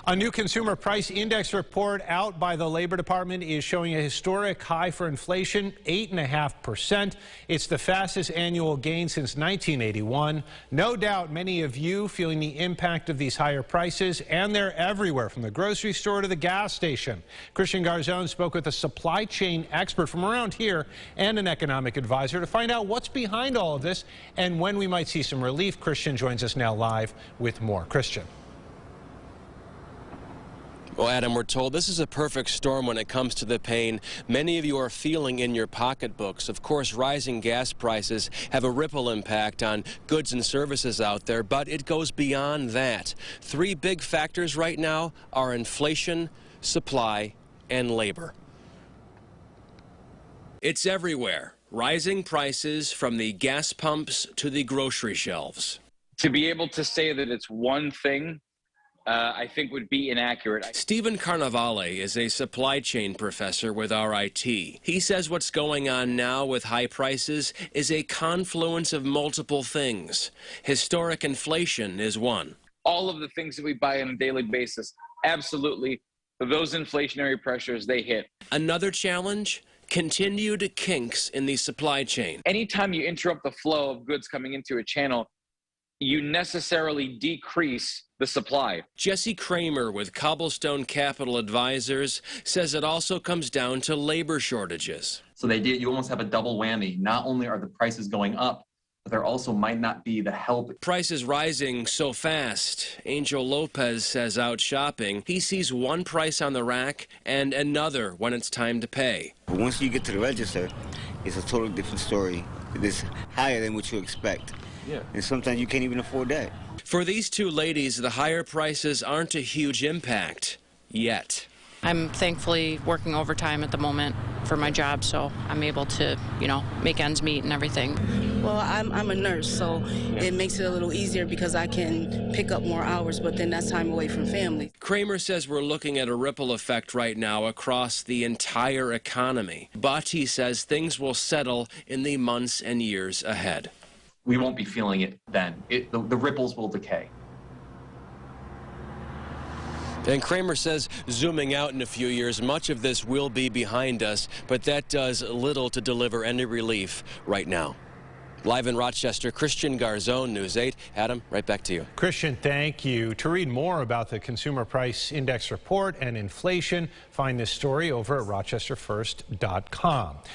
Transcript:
A new consumer price index report out by the Labor Department is showing a historic high for inflation, 8.5%. It's the fastest annual gain since 1981. No doubt many of you feeling the impact of these higher prices, and they're everywhere, from the grocery store to the gas station. Christian Garzone spoke with a supply chain expert from around here and an economic advisor to find out what's behind all of this and when we might see some relief. Christian joins us now live with more. Christian. Well, Adam, we're told this is a perfect storm when it comes to the pain many of you are feeling in your pocketbooks. Of course, rising gas prices have a ripple impact on goods and services out there, but it goes beyond that. Three big factors right now are inflation, supply, and labor. It's everywhere. Rising prices from the gas pumps to the grocery shelves. To be able to say that it's one thing, I think would be inaccurate. Stephen Carnavale is a supply chain professor with RIT. He says what's going on now with high prices is a confluence of multiple things. Historic inflation is one. All of the things that we buy on a daily basis, absolutely, those inflationary pressures, they hit. Another challenge? Continued kinks in the supply chain. Anytime you interrupt the flow of goods coming into a channel, you necessarily decrease the supply. Jesse Kramer with Cobblestone Capital Advisors says it also comes down to labor shortages. So you almost have a double whammy. Not only are the prices going up, but there also might not be the help. Prices rising so fast. Angel Lopez says out shopping, he sees one price on the rack and another when it's time to pay. Once you get to the register, it's a totally different story. It's higher than what you expect. Yeah. And sometimes you can't even afford that. For these two ladies, the higher prices aren't a huge impact yet. I'm thankfully working overtime at the moment for my job, so I'm able to, make ends meet and everything. Well, I'm a nurse, so it makes it a little easier because I can pick up more hours, but then that's time away from family. Kramer says we're looking at a ripple effect right now across the entire economy. But he says things will settle in the months and years ahead. We won't be feeling it then. The ripples will decay. And Kramer says, zooming out in a few years, much of this will be behind us, but that does little to deliver any relief right now. Live in Rochester, Christian Garzone, News 8. Adam, right back to you. Christian, thank you. To read more about the Consumer Price Index report and inflation, find this story over at rochesterfirst.com.